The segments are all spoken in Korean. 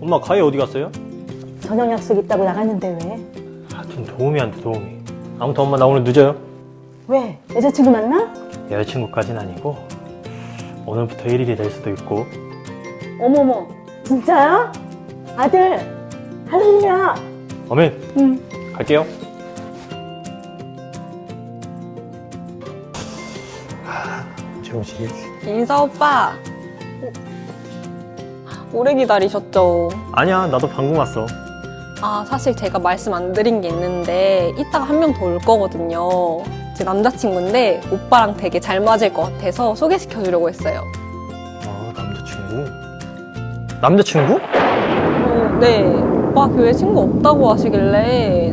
엄마 가희 어디 갔어요? 저녁 약속 있다고 나갔는데 왜? 하여튼 도움이 안 돼, 도움이. 아무튼 엄마 나 오늘 늦어요. 왜? 여자친구 만나? 여자친구까지는 아니고 오늘부터 1일이 될 수도 있고. 어머머, 진짜야? 아들, 할렐루야. 어머니 응. 갈게요. 정식. 인사 오빠. 오래 기다리셨죠? 아니야, 나도 방금 왔어. 사실 제가 말씀 안 드린 게 있는데 이따가 한 명 더 올 거거든요. 제 남자친구인데 오빠랑 되게 잘 맞을 것 같아서 소개시켜 주려고 했어요. 남자친구? 남자친구? 네, 오빠 교회 친구 없다고 하시길래.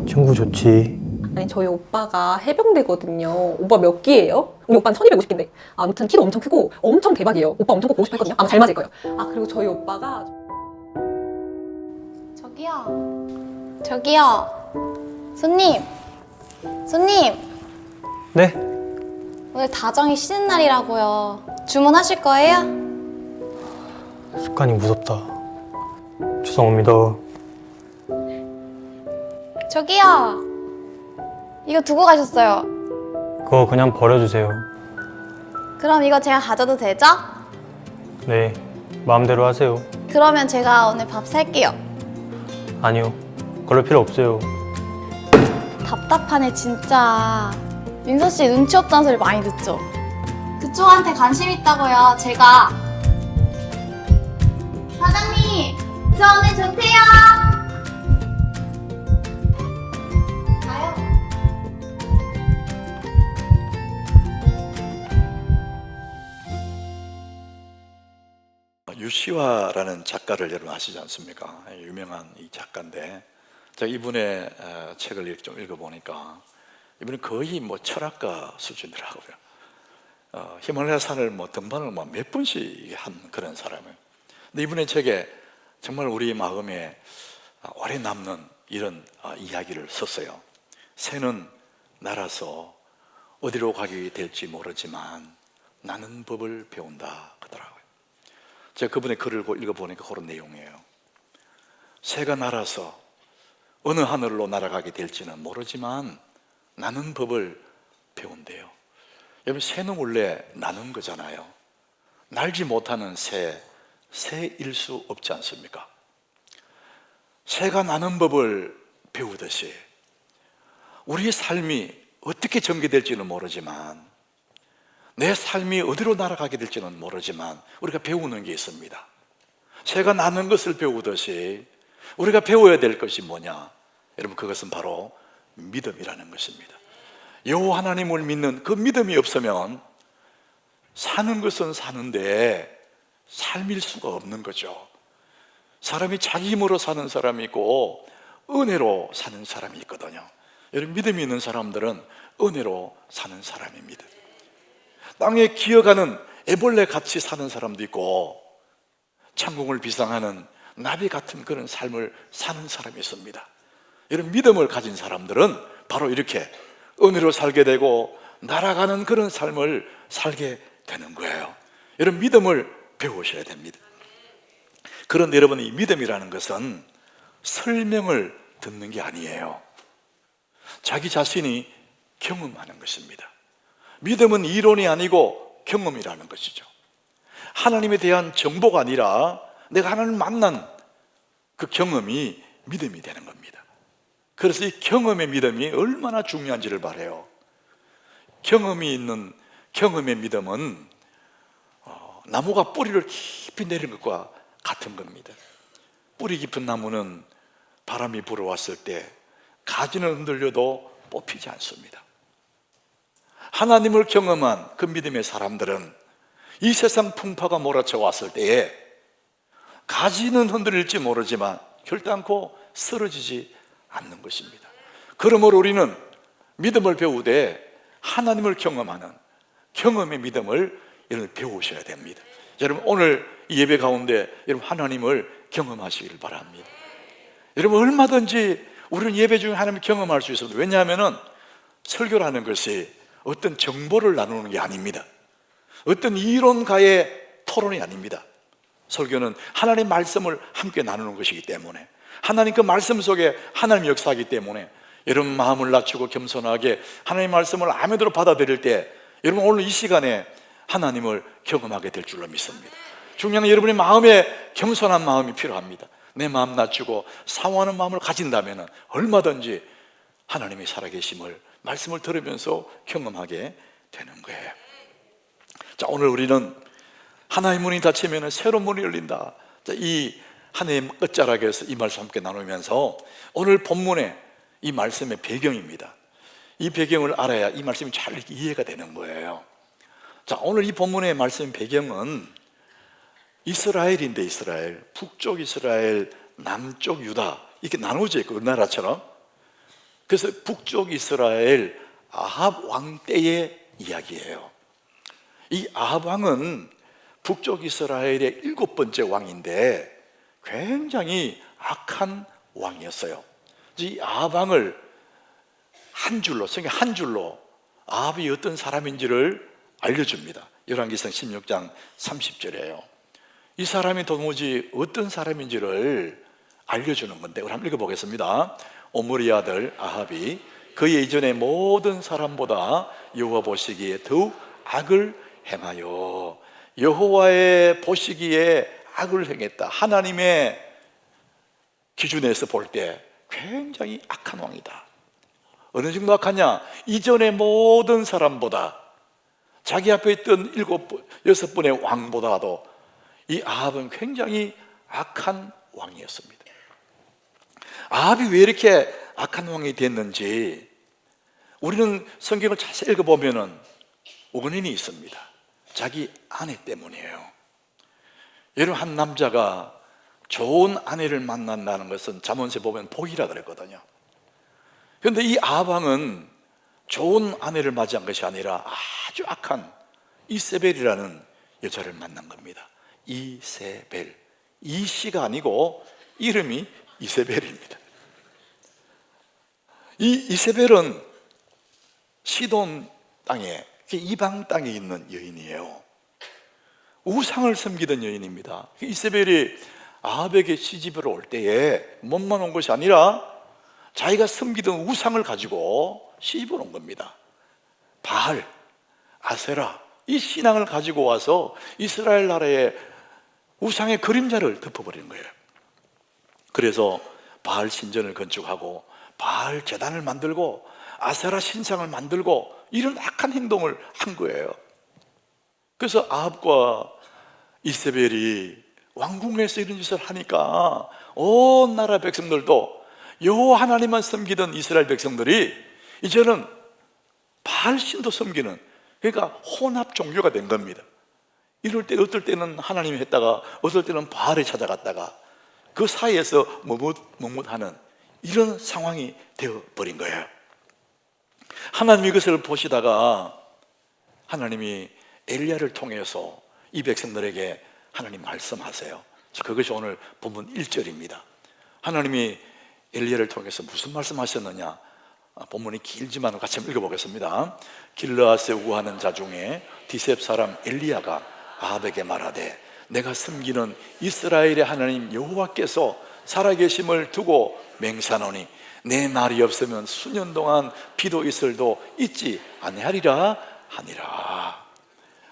친구 좋지. 아니, 저희 오빠가 해병대거든요. 오빠 몇 기예요? 우리 오빠는 1250기인데. 아무튼 키도 엄청 크고 엄청 대박이에요. 오빠 엄청 꼭 보고 싶어 했거든요. 아마 잘 맞을 거예요. 그리고 저희 오빠가. 저기요. 손님. 네? 오늘 다정이 쉬는 날이라고요. 주문하실 거예요? 습관이 무섭다. 죄송합니다. 저기요. 이거 두고 가셨어요. 그거 그냥 버려주세요. 그럼 이거 제가 가져도 되죠? 네, 마음대로 하세요. 그러면 제가 오늘 밥 살게요. 아니요, 그럴 필요 없어요. 답답하네 진짜. 민서 씨 눈치 없다는 소리 많이 듣죠? 그쪽한테 관심 있다고요. 제가. 사장님, 저 오늘 좋대요. 가요. 유시화라는 작가를 여러분 아시지 않습니까? 유명한 이 작가인데 제가 이분의 책을 좀 읽어보니까 이분은 거의 뭐 철학가 수준이라고요. 히말라야 산을 등반을 몇 번씩 한 그런 사람이에요. 근데 이분의 책에 정말 우리 마음에 오래 남는 이런 이야기를 썼어요. 새는 날아서 어디로 가게 될지 모르지만 나는 법을 배운다 하더라고요. 제가 그분의 글을 읽어보니까 그런 내용이에요. 새가 날아서 어느 하늘로 날아가게 될지는 모르지만 나는 법을 배운대요. 여러분, 새는 원래 나는 거잖아요. 날지 못하는 새일 수 없지 않습니까? 새가 나는 법을 배우듯이 우리의 삶이 어떻게 전개될지는 모르지만, 내 삶이 어디로 날아가게 될지는 모르지만 우리가 배우는 게 있습니다. 새가 나는 것을 배우듯이 우리가 배워야 될 것이 뭐냐? 여러분, 그것은 바로 믿음이라는 것입니다. 여호와 하나님을 믿는 그 믿음이 없으면 사는 것은 사는데 삶일 수가 없는 거죠. 사람이 자기 힘으로 사는 사람이 있고 은혜로 사는 사람이 있거든요. 여러분, 믿음이 있는 사람들은 은혜로 사는 사람입니다. 땅에 기어가는 애벌레 같이 사는 사람도 있고 천국을 비상하는 나비 같은 그런 삶을 사는 사람이 있습니다. 이런 믿음을 가진 사람들은 바로 이렇게 은혜로 살게 되고 날아가는 그런 삶을 살게 되는 거예요. 이런 믿음을 배우셔야 됩니다. 그런데 여러분, 이 믿음이라는 것은 설명을 듣는 게 아니에요. 자기 자신이 경험하는 것입니다. 믿음은 이론이 아니고 경험이라는 것이죠. 하나님에 대한 정보가 아니라 내가 하나님을 만난 그 경험이 믿음이 되는 겁니다. 그래서 이 경험의 믿음이 얼마나 중요한지를 말해요. 경험이 있는 경험의 믿음은 나무가 뿌리를 깊이 내리는 것과 같은 겁니다. 뿌리 깊은 나무는 바람이 불어왔을 때 가지는 흔들려도 뽑히지 않습니다. 하나님을 경험한 그 믿음의 사람들은 이 세상 풍파가 몰아쳐 왔을 때에 가지는 흔들릴지 모르지만 결단코 쓰러지지 않는 것입니다. 그러므로 우리는 믿음을 배우되 하나님을 경험하는 경험의 믿음을 여러분 배우셔야 됩니다. 여러분, 오늘 이 예배 가운데 여러분 하나님을 경험하시길 바랍니다. 여러분, 얼마든지 우리는 예배 중에 하나님을 경험할 수 있습니다. 왜냐하면 설교라는 것이 어떤 정보를 나누는 게 아닙니다. 어떤 이론가의 토론이 아닙니다. 설교는 하나님의 말씀을 함께 나누는 것이기 때문에, 하나님 그 말씀 속에 하나님의 역사이기 때문에 여러분 마음을 낮추고 겸손하게 하나님의 말씀을 아멘으로 받아들일 때 여러분 오늘 이 시간에 하나님을 경험하게 될 줄로 믿습니다. 중요한 건 여러분의 마음에 겸손한 마음이 필요합니다. 내 마음 낮추고 사모하는 마음을 가진다면 얼마든지 하나님의 살아계심을 말씀을 들으면서 경험하게 되는 거예요. 자, 오늘 우리는 하나의 문이 닫히면 새로운 문이 열린다. 자, 이 한 해의 끝자락에서 이 말씀 함께 나누면서 오늘 본문의 이 말씀의 배경입니다. 이 배경을 알아야 이 말씀이 잘 이해가 되는 거예요. 자, 오늘 이 본문의 말씀 배경은 이스라엘인데, 이스라엘, 북쪽 이스라엘, 남쪽 유다, 이렇게 나눠져 있고 우리나라처럼. 그래서 북쪽 이스라엘 아합 왕 때의 이야기예요. 이 아합 왕은 북쪽 이스라엘의 7번째 왕인데 굉장히 악한 왕이었어요. 이 아합 왕을 한 줄로, 성경 한 줄로 아합이 어떤 사람인지를 알려줍니다. 열왕기상 16장 30절이에요. 이 사람이 도무지 어떤 사람인지를 알려주는 건데 우리 한번 읽어보겠습니다. 오므리 아들 아합이 그의 이전의 모든 사람보다 여호와 보시기에 더욱 악을 행하여, 여호와의 보시기에 악을 행했다. 하나님의 기준에서 볼 때 굉장히 악한 왕이다. 어느 정도 악하냐? 이전의 모든 사람보다, 자기 앞에 있던 6분의 왕보다도 이 아합은 굉장히 악한 왕이었습니다. 아합이 왜 이렇게 악한 왕이 됐는지 우리는 성경을 자세히 읽어보면 원인이 있습니다. 자기 아내 때문이에요. 여러분, 한 남자가 좋은 아내를 만난다는 것은 잠언서에 보면 복이라 그랬거든요. 그런데 이 아합 왕은 좋은 아내를 맞이한 것이 아니라 아주 악한 이세벨이라는 여자를 만난 겁니다. 이세벨, 이씨가 아니고 이름이 이세벨입니다. 이 이세벨은 시돈 땅에, 이방 땅에 있는 여인이에요. 우상을 섬기던 여인입니다. 이세벨이 아합에게 시집을 올 때에 몸만 온 것이 아니라 자기가 섬기던 우상을 가지고 시집을 온 겁니다. 바알, 아세라, 이 신앙을 가지고 와서 이스라엘 나라의 우상의 그림자를 덮어버리는 거예요. 그래서 바알 신전을 건축하고 바알 제단을 만들고 아세라 신상을 만들고 이런 악한 행동을 한 거예요. 그래서 아합과 이세벨이 왕궁에서 이런 짓을 하니까 온 나라 백성들도, 여호와 하나님만 섬기던 이스라엘 백성들이 이제는 바알 신도 섬기는, 그러니까 혼합 종교가 된 겁니다. 이럴 때 어떨 때는 하나님이 했다가 어떨 때는 바알에 찾아갔다가 그 사이에서 머뭇하는 이런 상황이 되어버린 거예요. 하나님이 이것을 보시다가 하나님이 엘리야를 통해서 이 백성들에게 하나님 말씀하세요. 그것이 오늘 본문 1절입니다. 하나님이 엘리야를 통해서 무슨 말씀하셨느냐? 본문이 길지만 같이 한번 읽어보겠습니다. 길르앗에 우거하는 자 중에 디셉 사람 엘리야가 아합에게 말하되 내가 섬기는 이스라엘의 하나님 여호와께서 살아계심을 두고 맹세하노니 내 말이 없으면 수년 동안 비도 이슬도 있지 아니하리라 하니라.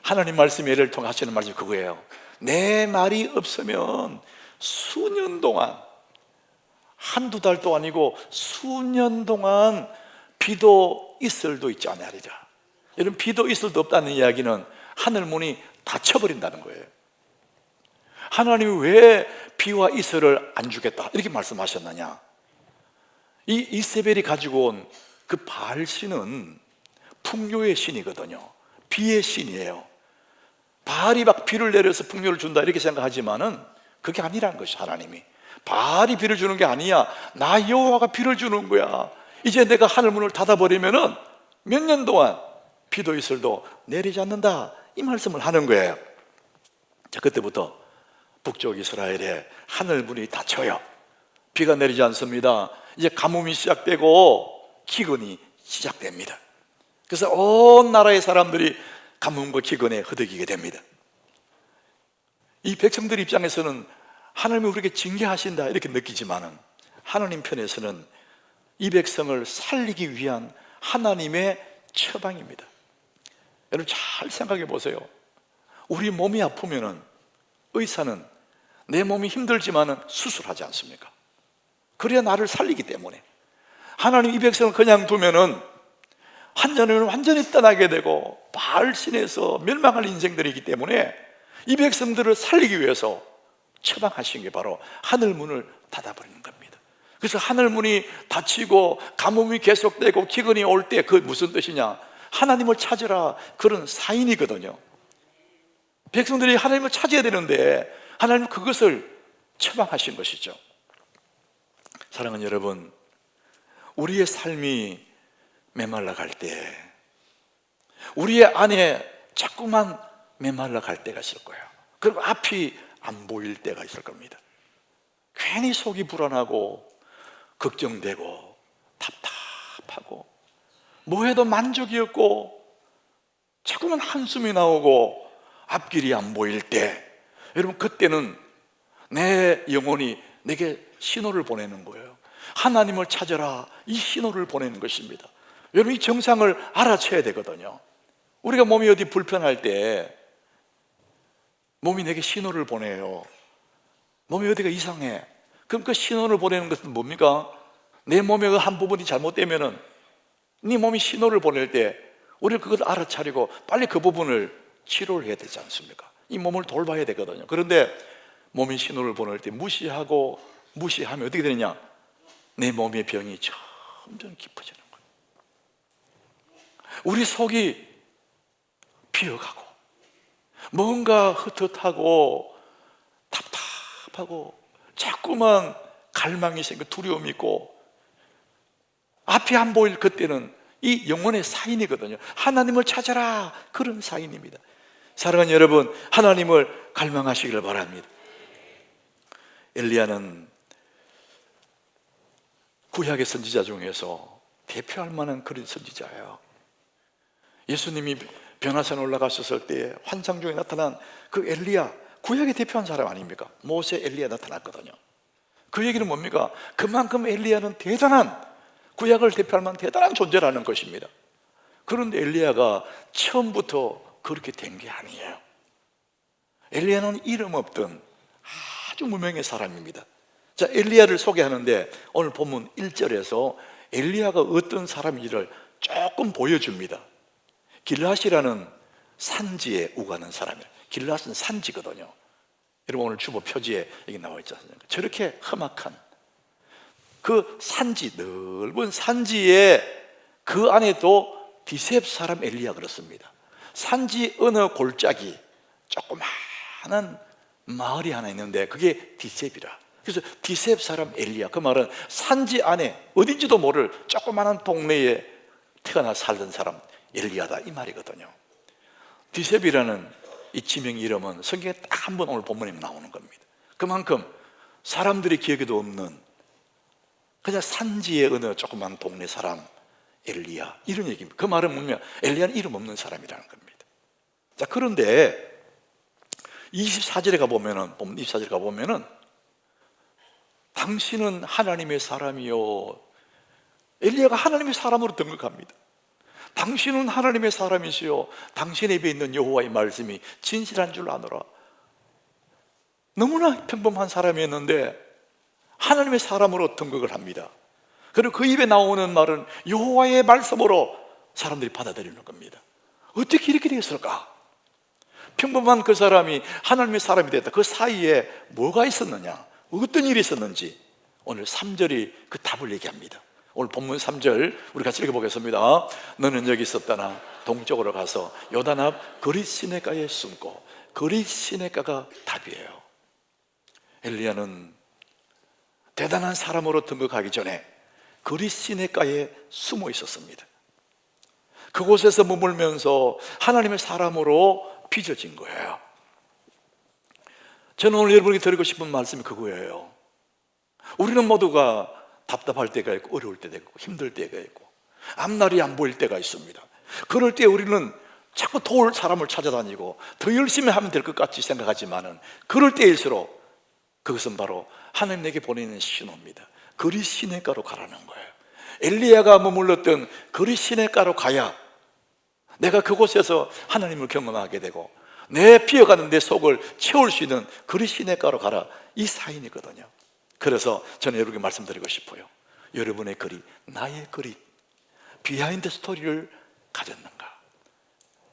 하나님 말씀이 예를 통해 하시는 말씀이 그거예요. 내 말이 없으면 수년 동안, 한두 달도 아니고 수년 동안 비도 이슬도 있지 아니하리라. 여러분, 비도 이슬도 없다는 이야기는 하늘 문이 닫혀버린다는 거예요. 하나님이 왜 비와 이슬을 안 주겠다 이렇게 말씀하셨느냐? 이 이세벨이 가지고 온 그 바알 신은 풍요의 신이거든요. 비의 신이에요. 바알이 막 비를 내려서 풍요를 준다 이렇게 생각하지만은 그게 아니라는 것이, 하나님이 바알이 비를 주는 게 아니야. 나 여호와가 비를 주는 거야. 이제 내가 하늘 문을 닫아버리면은 몇 년 동안 비도 이슬도 내리지 않는다, 이 말씀을 하는 거예요. 자, 그때부터 북쪽 이스라엘에 하늘 문이 닫혀요. 비가 내리지 않습니다. 이제 가뭄이 시작되고 기근이 시작됩니다. 그래서 온 나라의 사람들이 가뭄과 기근에 허덕이게 됩니다. 이 백성들 입장에서는 하나님이 우리에게 징계하신다 이렇게 느끼지만은 하나님 편에서는 이 백성을 살리기 위한 하나님의 처방입니다. 여러분 잘 생각해 보세요. 우리 몸이 아프면은 의사는 내 몸이 힘들지만은 수술하지 않습니까? 그래야 나를 살리기 때문에. 하나님 이 백성을 그냥 두면은 한전은 완전히 떠나게 되고 바알신에서 멸망할 인생들이기 때문에 이 백성들을 살리기 위해서 처방하신 게 바로 하늘 문을 닫아버리는 겁니다. 그래서 하늘 문이 닫히고 가뭄이 계속되고 기근이 올 때 그 무슨 뜻이냐? 하나님을 찾으라, 그런 사인이거든요. 백성들이 하나님을 찾아야 되는데 하나님은 그것을 처방하신 것이죠. 사랑하는 여러분, 우리의 삶이 메말라 갈 때, 우리의 안에 자꾸만 메말라 갈 때가 있을 거예요. 그리고 앞이 안 보일 때가 있을 겁니다. 괜히 속이 불안하고 걱정되고 답답하고 뭐 해도 만족이 없고 자꾸만 한숨이 나오고 앞길이 안 보일 때, 여러분 그때는 내 영혼이 내게 신호를 보내는 거예요. 하나님을 찾아라, 이 신호를 보내는 것입니다. 여러분 이 정상을 알아채야 되거든요. 우리가 몸이 어디 불편할 때 몸이 내게 신호를 보내요. 몸이 어디가 이상해. 그럼 그 신호를 보내는 것은 뭡니까? 내 몸의 그 한 부분이 잘못되면은 네 몸이 신호를 보낼 때 우리는 그걸 알아차리고 빨리 그 부분을 치료를 해야 되지 않습니까? 이 몸을 돌봐야 되거든요. 그런데 몸이 신호를 보낼 때 무시하면 어떻게 되느냐? 내 몸의 병이 점점 깊어지는 거예요. 우리 속이 비어가고 뭔가 흩어하고 답답하고 자꾸만 갈망이 생겨 두려움이 있고 앞이 안 보일 그때는 이 영혼의 사인이거든요. 하나님을 찾아라, 그런 사인입니다. 사랑하는 여러분, 하나님을 갈망하시기를 바랍니다. 엘리야는 구약의 선지자 중에서 대표할 만한 그런 선지자예요. 예수님이 변화산 올라가셨을 때 환상 중에 나타난 그 엘리야, 구약에 대표한 사람 아닙니까? 모세 엘리야 나타났거든요. 그 얘기는 뭡니까? 그만큼 엘리야는 대단한, 구약을 대표할 만한 대단한 존재라는 것입니다. 그런데 엘리야가 처음부터 그렇게 된 게 아니에요. 엘리야는 이름 없던 아주 무명의 사람입니다. 자, 엘리야를 소개하는데 오늘 본문 1절에서 엘리야가 어떤 사람인지를 조금 보여줍니다. 길앗이라는 산지에 우가는 사람이에요. 길앗은 산지거든요. 여러분 오늘 주보 표지에 여기 나와 있지 않습니까? 저렇게 험악한 그 산지, 넓은 산지에 그 안에도 디셉 사람 엘리야 그렇습니다. 산지 어느 골짜기 조그마한 마을이 하나 있는데 그게 디셉이라. 그래서 디셉 사람 엘리야, 그 말은 산지 안에 어딘지도 모를 조그마한 동네에 태어나 살던 사람 엘리야다 이 말이거든요. 디셉이라는 이 지명 이름은 성경에 딱 한 번 오늘 본문에 나오는 겁니다. 그만큼 사람들이 기억에도 없는 그냥 산지의 어느 조그만 동네 사람 엘리야, 이런 얘기입니다. 그 말은 뭐냐면 엘리야는 이름 없는 사람이라는 겁니다. 자, 그런데 24절에 가보면은, 본문 24절에 가보면은 당신은 하나님의 사람이요, 엘리야가 하나님의 사람으로 등극합니다. 당신은 하나님의 사람이시요, 당신 입에 있는 여호와의 말씀이 진실한 줄 아노라. 너무나 평범한 사람이었는데 하나님의 사람으로 등극을 합니다. 그리고 그 입에 나오는 말은 여호와의 말씀으로 사람들이 받아들이는 겁니다. 어떻게 이렇게 되었을까? 평범한 그 사람이 하나님의 사람이 됐다. 그 사이에 뭐가 있었느냐, 어떤 일이 있었는지 오늘 3절이 그 답을 얘기합니다. 오늘 본문 3절 우리 같이 읽어보겠습니다. 너는 여기 있었다나 동쪽으로 가서 요단 앞 그릿 시내가에 숨고. 그릿 시내가가 답이에요. 엘리야는 대단한 사람으로 등극하기 전에 그릿 시내가에 숨어 있었습니다. 그곳에서 머물면서 하나님의 사람으로 빚어진 거예요. 저는 오늘 여러분에게 드리고 싶은 말씀이 그거예요. 우리는 모두가 답답할 때가 있고 어려울 때가 있고 힘들 때가 있고 앞날이 안 보일 때가 있습니다. 그럴 때 우리는 자꾸 도울 사람을 찾아다니고 더 열심히 하면 될 것 같이 생각하지만은 그럴 때일수록 그것은 바로 하나님 내게 보내는 신호입니다. 그리 시냇가로 가라는 거예요. 엘리야가 머물렀던 그리 시냇가로 가야 내가 그곳에서 하나님을 경험하게 되고 내 비어가는 내 속을 채울 수 있는 그리 시냇가로 가라, 이 사인이거든요. 그래서 저는 여러분에게 말씀드리고 싶어요. 여러분의 그리, 나의 그리, 비하인드 스토리를 가졌는가?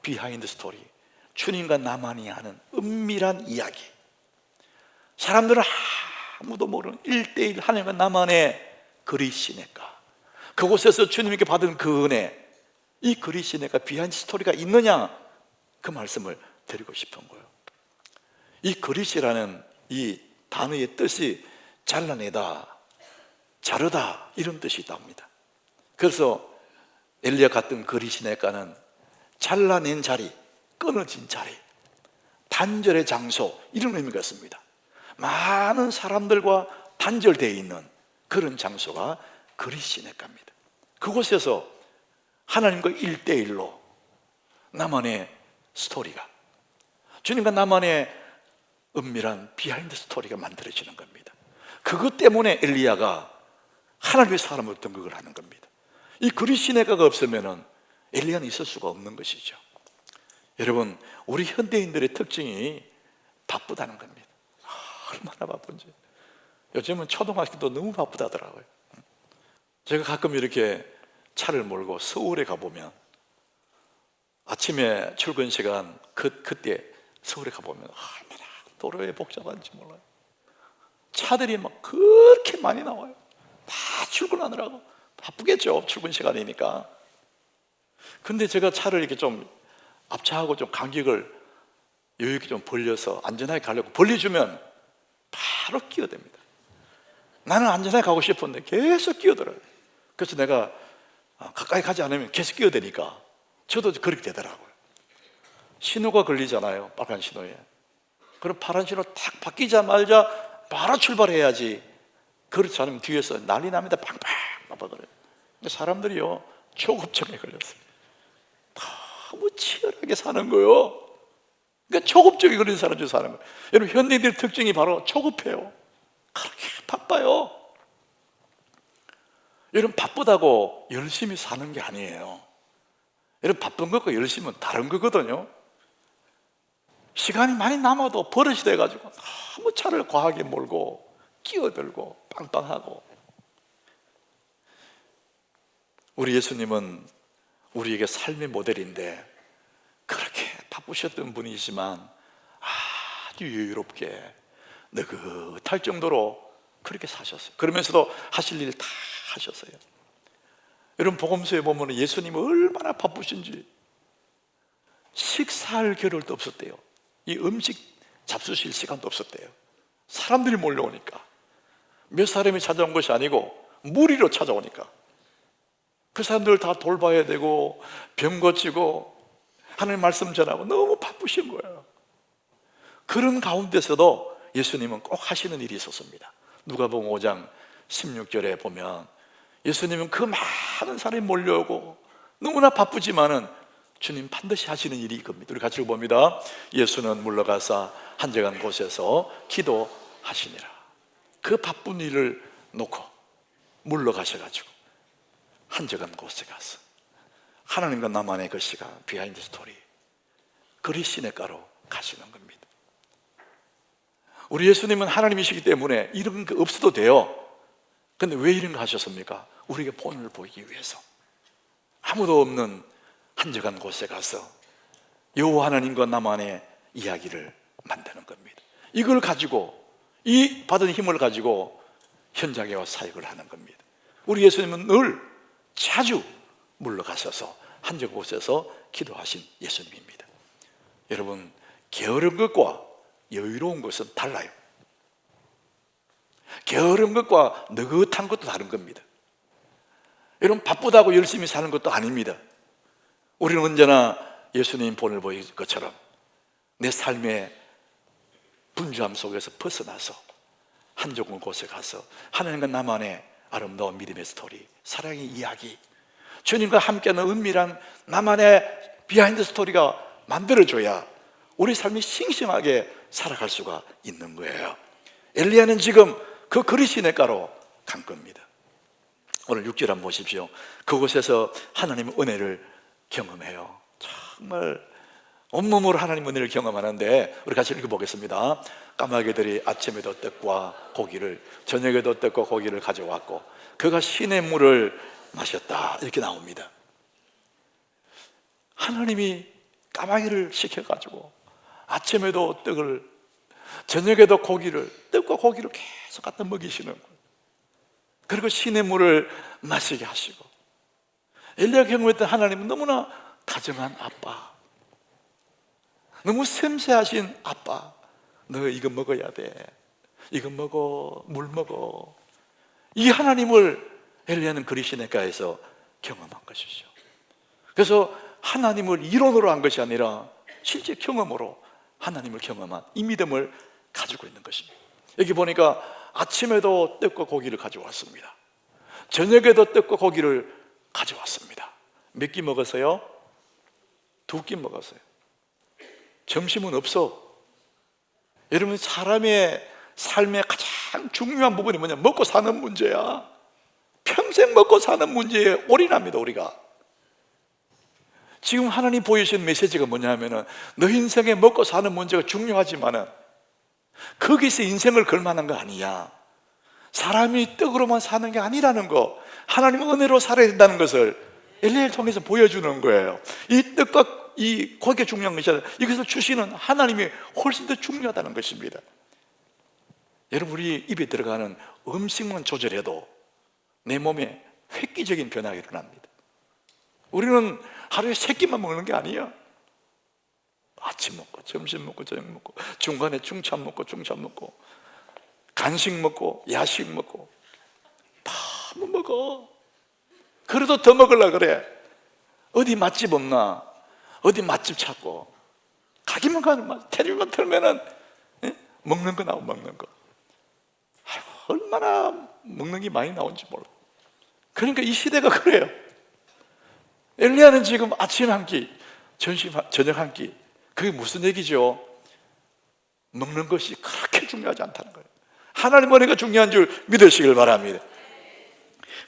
비하인드 스토리, 주님과 나만이 하는 은밀한 이야기. 사람들은 아무도 모르는 1대1 하나님과 나만의 그리 시냇가, 그곳에서 주님께 받은 그 은혜, 이 그리 시냇가 비하인드 스토리가 있느냐, 그 말씀을 드리고 싶은 거예요. 이 그릿이라는 이 단어의 뜻이 잘라내다, 자르다, 이런 뜻이 있답니다. 그래서 엘리야 같은 그리 시냇가는 잘라낸 자리, 끊어진 자리, 단절의 장소, 이런 의미가 있습니다. 많은 사람들과 단절되어 있는 그런 장소가 그리 시냇가입니다. 그곳에서 하나님과 1대1로 나만의 스토리가, 주님과 나만의 은밀한 비하인드 스토리가 만들어지는 겁니다. 그것 때문에 엘리야가 하나님의 사람으로 등극을 하는 겁니다. 이 그리 시냇가가 없으면 엘리야는 있을 수가 없는 것이죠. 여러분, 우리 현대인들의 특징이 바쁘다는 겁니다. 얼마나 바쁜지. 요즘은 초등학교도 너무 바쁘다더라고요. 제가 가끔 이렇게 차를 몰고 서울에 가보면 아침에 출근 시간 그때 서울에 가보면 얼마나 도로에 복잡한지 몰라요. 차들이 막 그렇게 많이 나와요. 다 출근하느라고 바쁘겠죠, 출근 시간이니까. 근데 제가 차를 이렇게 좀 앞차하고 좀 간격을 여유 있게 좀 벌려서 안전하게 가려고 벌려주면 바로 끼어듭니다. 나는 안전하게 가고 싶은데 계속 끼어들어요. 그래서 내가 가까이 가지 않으면 계속 끼어드니까 저도 그렇게 되더라고요. 신호가 걸리잖아요, 빨간 신호에. 그럼 파란 신호 딱 바뀌자마자 바로 출발해야지. 그렇지 않으면 뒤에서 난리 납니다. 팡팡 나빠버려요. 사람들이요, 초급증에 걸렸어요. 너무 치열하게 사는 거예요. 그러니까 초급증에 걸린 사람 중 사는 거예요. 여러분, 현대인들의 특징이 바로 초급해요. 그렇게 바빠요. 여러분, 바쁘다고 열심히 사는 게 아니에요. 여러분, 바쁜 것과 열심은 다른 거거든요. 시간이 많이 남아도 버릇이 돼가지고 너무 차를 과하게 몰고 끼어들고 빵빵하고. 우리 예수님은 우리에게 삶의 모델인데 그렇게 바쁘셨던 분이지만 아주 여유롭게 느긋할 정도로 그렇게 사셨어요. 그러면서도 하실 일 다 하셨어요. 여러분, 복음서에 보면 예수님은 얼마나 바쁘신지 식사할 겨를도 없었대요. 이 음식 잡수실 시간도 없었대요. 사람들이 몰려오니까, 몇 사람이 찾아온 것이 아니고 무리로 찾아오니까 그 사람들을 다 돌봐야 되고 병 고치고 하나님 말씀 전하고 너무 바쁘신 거예요. 그런 가운데서도 예수님은 꼭 하시는 일이 있었습니다. 누가복음 5장 16절에 보면 예수님은 그 많은 사람이 몰려오고 너무나 바쁘지만은 주님 반드시 하시는 일이 이겁니다. 우리 같이 봅니다. 예수는 물러가사 한적한 곳에서 기도하시니라. 그 바쁜 일을 놓고 물러가셔가지고 한적한 곳에 가서 하나님과 나만의 그 시간, 비하인드 스토리, 그리 시냇가로 가시는 겁니다. 우리 예수님은 하나님이시기 때문에 이런 거 없어도 돼요. 근데 왜 이런 거 하셨습니까? 우리에게 본을 보이기 위해서 아무도 없는 한적한 곳에 가서 여호와 하나님과 나만의 이야기를 만드는 겁니다. 이걸 가지고, 이 받은 힘을 가지고 현장에 와 사역을 하는 겁니다. 우리 예수님은 늘 자주 물러가셔서 한적한 곳에서 기도하신 예수님입니다. 여러분, 게으른 것과 여유로운 것은 달라요. 게으른 것과 느긋한 것도 다른 겁니다. 여러분, 바쁘다고 열심히 사는 것도 아닙니다. 우리는 언제나 예수님 본을 보일 것처럼 내 삶의 분주함 속에서 벗어나서 한적한 곳에 가서 하나님과 나만의 아름다운 믿음의 스토리, 사랑의 이야기, 주님과 함께하는 은밀한 나만의 비하인드 스토리가 만들어줘야 우리 삶이 싱싱하게 살아갈 수가 있는 거예요. 엘리야는 지금 그 그리시네가로 간 겁니다. 오늘 6절 한번 보십시오. 그곳에서 하나님의 은혜를 경험해요. 정말 온몸으로 하나님의 은혜를 경험하는데, 우리 같이 읽어보겠습니다. 까마귀들이 아침에도 떡과 고기를, 저녁에도 떡과 고기를 가져왔고 그가 시내 물을 마셨다, 이렇게 나옵니다. 하나님이 까마귀를 시켜가지고 아침에도 떡을, 저녁에도 고기를, 떡과 고기를 계속 갖다 먹이시는 거예요. 그리고 시내 물을 마시게 하시고, 엘리야가 경험했던 하나님은 너무나 다정한 아빠, 너무 섬세하신 아빠. 너 이거 먹어야 돼, 이거 먹어, 물 먹어. 이 하나님을 엘리야는 그리시네가에서 경험한 것이죠. 그래서 하나님을 이론으로 한 것이 아니라 실제 경험으로 하나님을 경험한 이 믿음을 가지고 있는 것입니다. 여기 보니까 아침에도 떡과 고기를 가져왔습니다. 저녁에도 떡과 고기를 가져왔습니다. 몇 끼 먹었어요? 2끼 먹었어요. 점심은 없어. 여러분, 사람의 삶의 가장 중요한 부분이 뭐냐? 먹고 사는 문제야. 평생 먹고 사는 문제에 올인합니다, 우리가. 지금 하나님 보여주신 메시지가 뭐냐면은, 너 인생에 먹고 사는 문제가 중요하지만은 거기서 인생을 걸 만한 거 아니야. 사람이 떡으로만 사는 게 아니라는 거, 하나님의 은혜로 살아야 된다는 것을 엘리야를 통해서 보여주는 거예요. 이 떡과 이 고기가 중요한 것이 아니라 이것을 주시는 하나님이 훨씬 더 중요하다는 것입니다. 여러분, 우리 입에 들어가는 음식만 조절해도 내 몸에 획기적인 변화가 일어납니다. 우리는 하루에 3끼만 먹는 게 아니야. 아침 먹고 점심 먹고 저녁 먹고 중간에 중차 먹고 중차 먹고 간식 먹고 야식 먹고 다 먹어. 그래도 더 먹으려고 그래. 어디 맛집 없나? 어디 맛집 찾고 가기만 가는 맛. 텔레비만 틀면은 먹는 거 나오고 먹는 거. 아이고, 얼마나 먹는 게 많이 나온지 몰라. 그러니까 이 시대가 그래요. 엘리야는 지금 아침 한 끼, 저녁 한 끼. 그게 무슨 얘기죠? 먹는 것이 그렇게 중요하지 않다는 거예요. 하나님 은혜가 중요한 줄 믿으시길 바랍니다.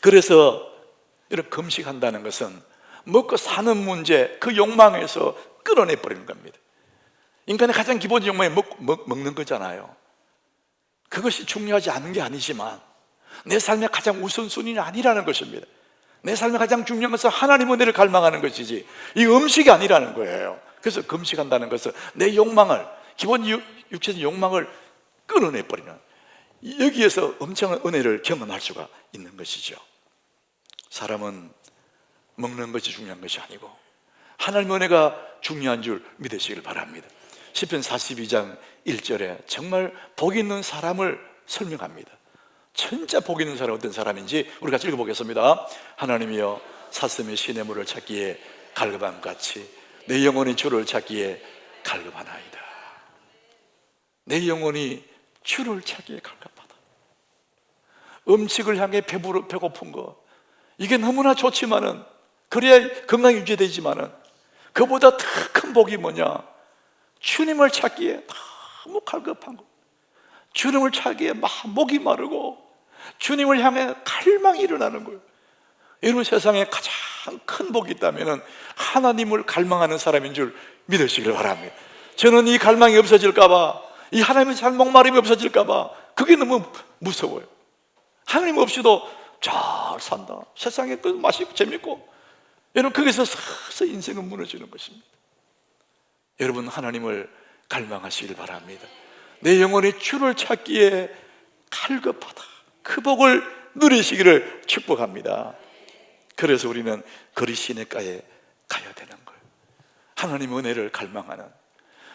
그래서 이런 금식한다는 것은 먹고 사는 문제, 그 욕망에서 끌어내버리는 겁니다. 인간의 가장 기본적인 욕망이 먹는 거잖아요. 그것이 중요하지 않은 게 아니지만 내 삶의 가장 우선순위는 아니라는 것입니다. 내 삶의 가장 중요한 것은 하나님 은혜를 갈망하는 것이지 이 음식이 아니라는 거예요. 그래서 금식한다는 것은 내 욕망을, 기본 육체적 욕망을 끌어내버리는, 여기에서 엄청난 은혜를 경험할 수가 있는 것이죠. 사람은 먹는 것이 중요한 것이 아니고 하나님의 은혜가 중요한 줄 믿으시길 바랍니다. 시편 42장 1절에 정말 복 있는 사람을 설명합니다. 진짜 복 있는 사람은 어떤 사람인지 우리 같이 읽어보겠습니다. 하나님이여, 사슴이 시냇물을 찾기에 갈급함 같이 내 영혼이 주를 찾기에 갈급하나이다. 내 영혼이 주를 찾기에 갈급하다. 음식을 향해 배고픈 거, 이게 너무나 좋지만은, 그래야 건강이 유지되지만은, 그보다 더 큰 복이 뭐냐? 주님을 찾기에 너무 갈급한 거, 주님을 찾기에 막 목이 마르고 주님을 향해 갈망이 일어나는 거예요. 여러분, 세상에 가장 큰 복이 있다면 하나님을 갈망하는 사람인 줄 믿으시길 바랍니다. 저는 이 갈망이 없어질까봐, 이 하나님의 잘 목마름이 없어질까봐 그게 너무 무서워요. 하나님 없이도 잘 산다, 세상에 그 맛있고 재밌고, 여러분, 거기서 서서히 인생은 무너지는 것입니다. 여러분, 하나님을 갈망하시길 바랍니다. 내 영혼이 주를 찾기에 갈급하다, 그 복을 누리시기를 축복합니다. 그래서 우리는 그리시네가에 가야 되는 거예요. 하나님의 은혜를 갈망하는,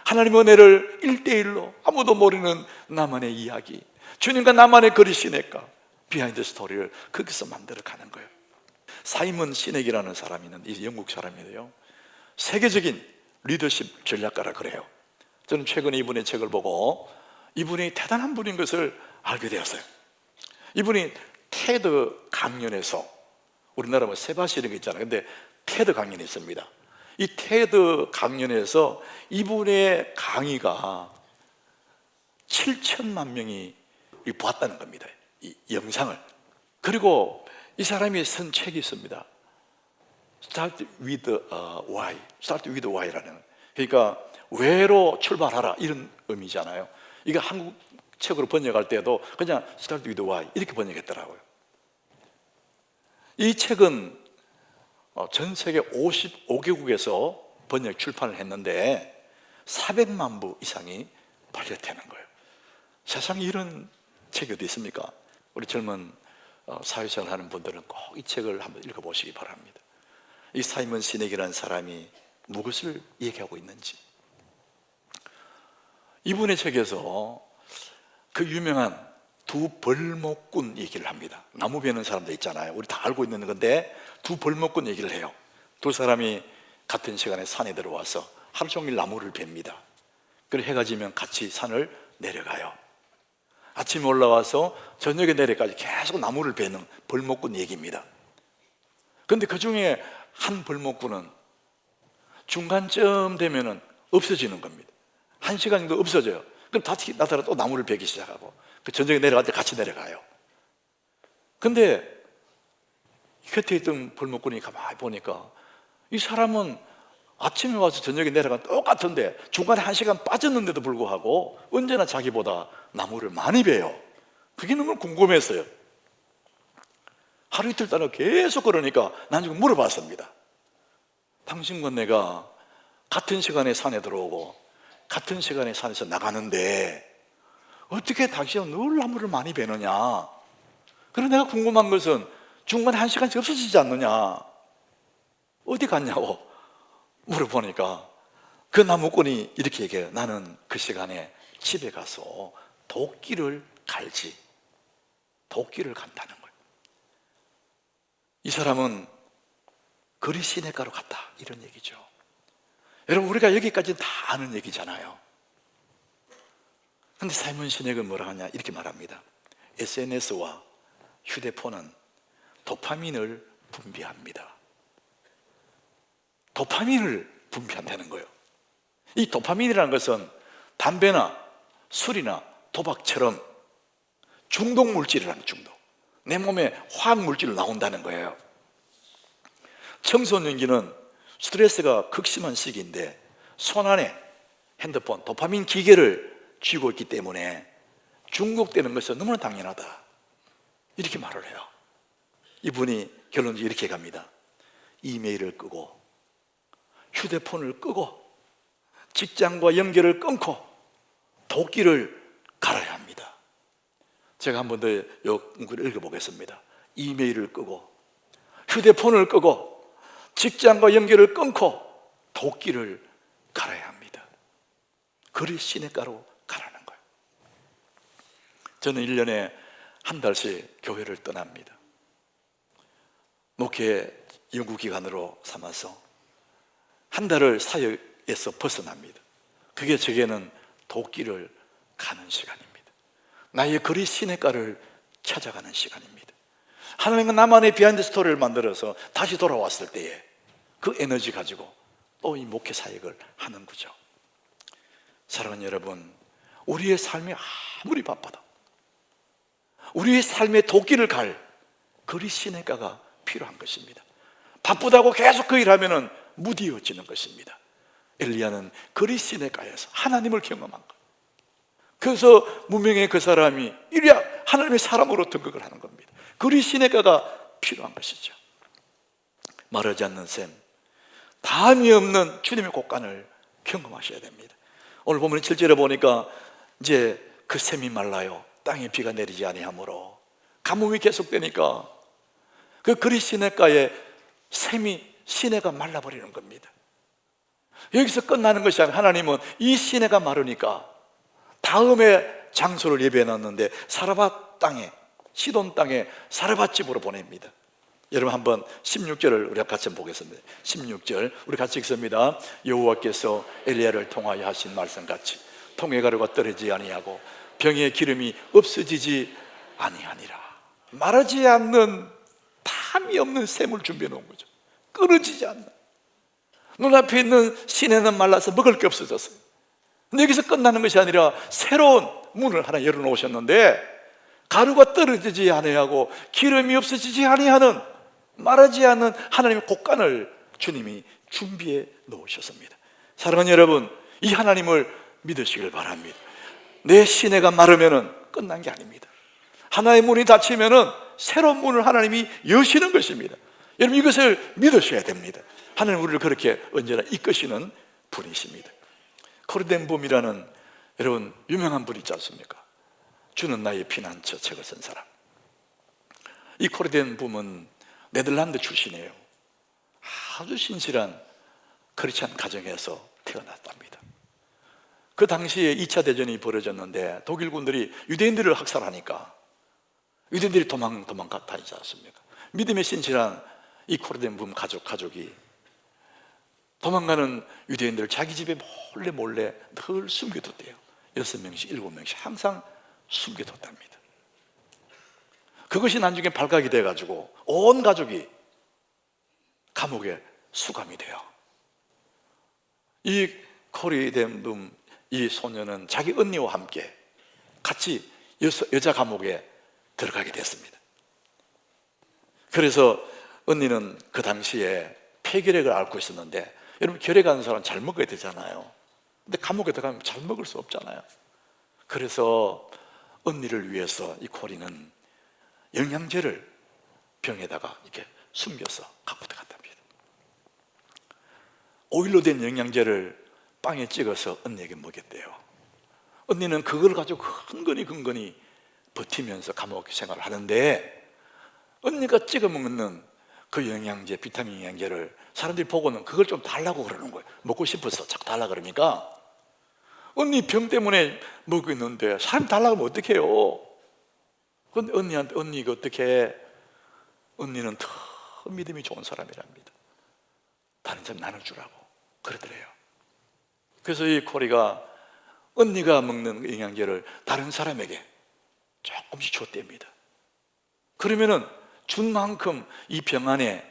하나님의 은혜를 1대1로 아무도 모르는 나만의 이야기, 주님과 나만의 그리시네가, 비하인드 스토리를 거기서 만들어가는 거예요. 사이먼 시넥이라는 사람이 있는데, 영국 사람이에요. 세계적인 리더십 전략가라 그래요. 저는 최근에 이분의 책을 보고 이분이 대단한 분인 것을 알게 되었어요. 이분이 테드 강연에서, 우리나라 뭐 세바시 이런 게 있잖아요. 근데 테드 강연이 있습니다. 이 테드 강연에서 이분의 강의가 7천만 명이 보았다는 겁니다. 이 영상을. 그리고 이 사람이 쓴 책이 있습니다. Start with why. Start with why라는. 그러니까 왜로 출발하라 이런 의미잖아요. 이거 한국 책으로 번역할 때도 그냥 Start with why 이렇게 번역했더라고요. 이 책은 전 세계 55개국에서 번역 출판을 했는데 400만 부 이상이 발견되는 거예요. 세상에 이런 책이 어디 있습니까? 우리 젊은 사회생활 하는 분들은 꼭 이 책을 한번 읽어보시기 바랍니다. 이 사이먼 시넥이라는 사람이 무엇을 얘기하고 있는지. 이분의 책에서 그 유명한 두 벌목꾼 얘기를 합니다. 나무 베는 사람들 있잖아요. 우리 다 알고 있는 건데 두 벌목꾼 얘기를 해요. 두 사람이 같은 시간에 산에 들어와서 하루 종일 나무를 베입니다. 그리고 해가 지면 같이 산을 내려가요. 아침에 올라와서 저녁에 내려까지 계속 나무를 베는 벌목꾼 얘기입니다. 그런데 그 중에 한 벌목꾼은 중간쯤 되면은 없어지는 겁니다. 1시간 정도 없어져요. 그럼 다시 나타나 또 나무를 베기 시작하고 그 저녁에 내려갈 때 같이 내려가요. 근데 곁에 있던 벌목꾼이 가만히 보니까 이 사람은 아침에 와서 저녁에 내려가면 똑같은데 중간에 1시간 빠졌는데도 불구하고 언제나 자기보다 나무를 많이 베요. 그게 너무 궁금했어요. 하루 이틀 따라 계속 그러니까 난 지금 물어봤습니다. 당신과 내가 같은 시간에 산에 들어오고 같은 시간에 산에서 나가는데 어떻게 당신은 늘 나무를 많이 베느냐? 그리고 내가 궁금한 것은 중간에 1시간씩 없어지지 않느냐? 어디 갔냐고 물어보니까 그 나무꾼이 이렇게 얘기해요. 나는 그 시간에 집에 가서 도끼를 갈지. 도끼를 간다는 거예요. 이 사람은 거리 시내가로 갔다 이런 얘기죠. 여러분 우리가 여기까지 다 아는 얘기잖아요. 그런데 사이먼 시넥은 뭐라 하냐 이렇게 말합니다. SNS와 휴대폰은 도파민을 분비합니다. 도파민을 분비한다는 거예요. 이 도파민이라는 것은 담배나 술이나 도박처럼 중독 물질이라는 중독. 내 몸에 화학 물질로 나온다는 거예요. 청소년기는 스트레스가 극심한 시기인데 손 안에 핸드폰, 도파민 기계를 쥐고 있기 때문에 중독되는 것은 너무나 당연하다 이렇게 말을 해요. 이분이 결론적으로 이렇게 갑니다. 이메일을 끄고 휴대폰을 끄고 직장과 연결을 끊고 도끼를 갈아야 합니다. 제가 한 번 더 연구를 읽어보겠습니다. 이메일을 끄고 휴대폰을 끄고 직장과 연결을 끊고 도끼를 갈아야 합니다. 거리 시내가로 가라는 거예요. 저는 1년에 한 달씩 교회를 떠납니다. 목회 연구기간으로 삼아서 한 달을 사역에서 벗어납니다. 그게 제게는 도끼를 가는 시간입니다. 나의 거리 시내가를 찾아가는 시간입니다. 하나님은 나만의 비하인드 스토리를 만들어서 다시 돌아왔을 때에 그 에너지 가지고 또 이 목회 사역을 하는 거죠. 사랑하는 여러분, 우리의 삶이 아무리 바빠도 우리의 삶의 도끼를 갈 거리 시내가가 필요한 것입니다. 바쁘다고 계속 그 일하면 무디어지는 것입니다. 엘리야는 거리 시내가에서 하나님을 경험한 것. 그래서 무명의 그 사람이 이리야 하나님의 사람으로 등극을 하는 겁니다. 거리 시내가가 필요한 것이죠. 마르지 않는 샘, 다함이 없는 주님의 곡간을 경험하셔야 됩니다. 오늘 보면 7절에 보니까 이제 그 샘이 말라요. 땅에 비가 내리지 아니하므로 가뭄이 계속되니까 그 거리 시내가에 샘이 시내가 말라버리는 겁니다. 여기서 끝나는 것이 아니라 하나님은 이 시내가 마르니까 다음에 장소를 예배해놨는데 사라밧 땅에, 시돈 땅에 사라밧 집으로 보냅니다. 여러분 한번 16절을 우리가 같이 한번 보겠습니다. 16절 우리 같이 읽습니다. 여호와께서 엘리야를 통하여 하신 말씀같이 통에 가루가 떨어지지 아니하고 병에 기름이 없어지지 아니하니라. 마르지 않는, 탐이 없는 샘을 준비해 놓은 거죠. 끊어지지 않는. 눈앞에 있는 시내는 말라서 먹을 게 없어졌어요. 근데 여기서 끝나는 것이 아니라 새로운 문을 하나 열어놓으셨는데, 가루가 떨어지지 아니하고 기름이 없어지지 아니하는, 마르지 않는 하나님의 곡간을 주님이 준비해 놓으셨습니다. 사랑하는 여러분, 이 하나님을 믿으시길 바랍니다. 내 시내가 마르면은 끝난 게 아닙니다. 하나의 문이 닫히면은 새로운 문을 하나님이 여시는 것입니다. 여러분, 이것을 믿으셔야 됩니다. 하나님 우리를 그렇게 언제나 이끄시는 분이십니다. 코르덴 붐이라는 여러분 유명한 분 있지 않습니까? 주는 나의 피난처 책을 쓴 사람. 이 코르덴 붐은 네덜란드 출신이에요. 아주 신실한 크리스찬 가정에서 태어났답니다. 그 당시에 2차 대전이 벌어졌는데 독일군들이 유대인들을 학살하니까 유대인들이 도망가 다니지 않습니까? 믿음에 신실한 이 코르덴 붐 가족이 도망가는 유대인들을 자기 집에 몰래 늘 숨겨뒀대요. 6명씩 7명씩 항상 숨겨뒀답니다. 그것이 나중에 발각이 돼가지고 온 가족이 감옥에 수감이 돼요. 이 코르덴 붐 이 소녀는 자기 언니와 함께 같이 여자 감옥에 들어가게 됐습니다. 그래서 언니는 그 당시에 폐결핵을 앓고 있었는데, 여러분 결핵 하는 사람 잘 먹어야 되잖아요. 근데 감옥에 들어가면 잘 먹을 수 없잖아요. 그래서 언니를 위해서 이 코리는 영양제를 병에다가 이렇게 숨겨서 갖고 들어갔답니다. 오일로 된 영양제를 빵에 찍어서 언니에게 먹였대요. 언니는 그걸 가지고 근근히 버티면서 감옥 생활을 하는데, 언니가 찍어 먹는 그 영양제, 비타민 영양제를 사람들이 보고는 그걸 좀 달라고 그러는 거예요. 먹고 싶어서 자꾸 달라 그러니까. 언니 병 때문에 먹고 있는데 사람 달라고 하면 어떡해요? 근데 언니 이거 어떻게? 언니는 더 믿음이 좋은 사람이랍니다. 다른 사람 나눌 줄 알고 그러더래요. 그래서 이 코리가 언니가 먹는 영양제를 다른 사람에게 조금씩 줬답니다. 그러면은 준 만큼 이 병 안에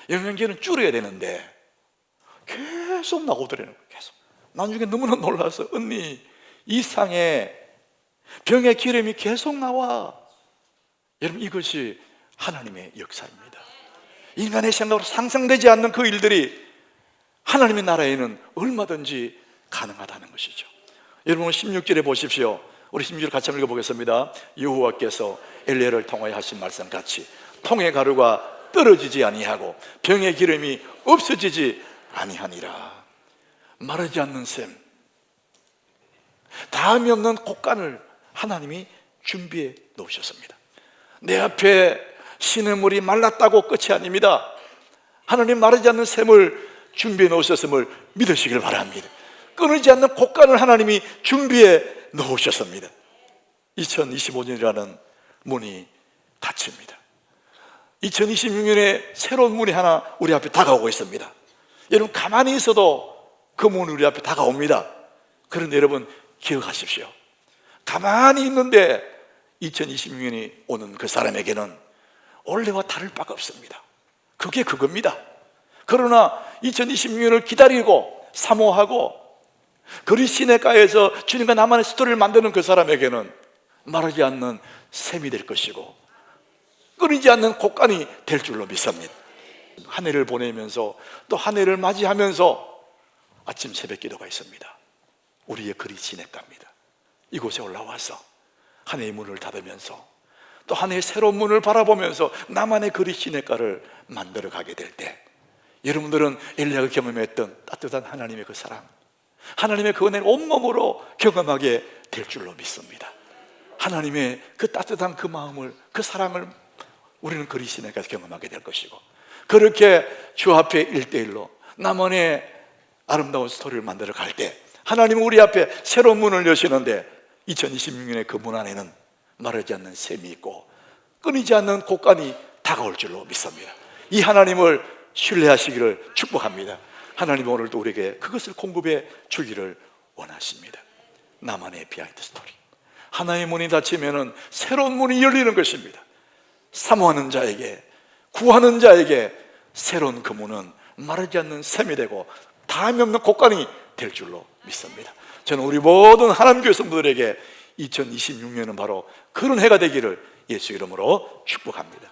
영양제는 줄여야 되는데 계속 나오더라는 거예요. 계속. 나중에 너무나 놀라서, 언니 이 상에 병의 기름이 계속 나와. 여러분, 이것이 하나님의 역사입니다. 인간의 생각으로 상상되지 않는 그 일들이 하나님의 나라에는 얼마든지 가능하다는 것이죠. 여러분 16절에 보십시오. 우리 16절 같이 한번 읽어보겠습니다. 여호와께서 엘리야를 통하여 하신 말씀 같이 통의 가루가 떨어지지 아니하고 병의 기름이 없어지지 아니하니라. 마르지 않는 셈, 다음이 없는 곡간을 하나님이 준비해 놓으셨습니다. 내 앞에 시냇물이 말랐다고 끝이 아닙니다. 하나님 마르지 않는 셈을 준비해 놓으셨음을 믿으시길 바랍니다. 끊이지 않는 곡간을 하나님이 준비해 놓으셨습니다. 2025년이라는 문이 닫힙니다. 2026년에 새로운 문이 하나 우리 앞에 다가오고 있습니다. 여러분 가만히 있어도 그 문이 우리 앞에 다가옵니다. 그런데 여러분 기억하십시오. 가만히 있는데 2026년이 오는 그 사람에게는 원래와 다를 바가 없습니다. 그게 그겁니다. 그러나 2026년을 기다리고 사모하고 그리 시냇가에서 주님과 나만의 스토리를 만드는 그 사람에게는 마르지 않는 샘이 될 것이고 끊이지 않는 곡간이 될 줄로 믿습니다. 한 해를 보내면서 또 한 해를 맞이하면서 아침 새벽 기도가 있습니다. 우리의 그리 시냇가입니다. 이곳에 올라와서 한 해의 문을 닫으면서 또 한 해의 새로운 문을 바라보면서 나만의 그리 시냇가를 만들어 가게 될 때, 여러분들은 엘리야가 경험했던 따뜻한 하나님의 그 사랑, 하나님의 그 은혜를 온몸으로 경험하게 될 줄로 믿습니다. 하나님의 그 따뜻한 그 마음을, 그 사랑을 우리는 그리 시냇가에서 경험하게 될 것이고, 그렇게 주 앞에 1대1로 나만의 아름다운 스토리를 만들어 갈 때 하나님은 우리 앞에 새로운 문을 여시는데 2026년의 그 문 안에는 마르지 않는 샘이 있고 끊이지 않는 곡간이 다가올 줄로 믿습니다. 이 하나님을 신뢰하시기를 축복합니다. 하나님은 오늘도 우리에게 그것을 공급해 주기를 원하십니다. 나만의 비하인드 스토리. 하나의 문이 닫히면 새로운 문이 열리는 것입니다. 사모하는 자에게, 구하는 자에게 새로운 그 문은 마르지 않는 샘이 되고 다함이 없는 곡간이 될 줄로 믿습니다. 저는 우리 모든 하나님교회 성도들에게 2026년은 바로 그런 해가 되기를 예수 이름으로 축복합니다.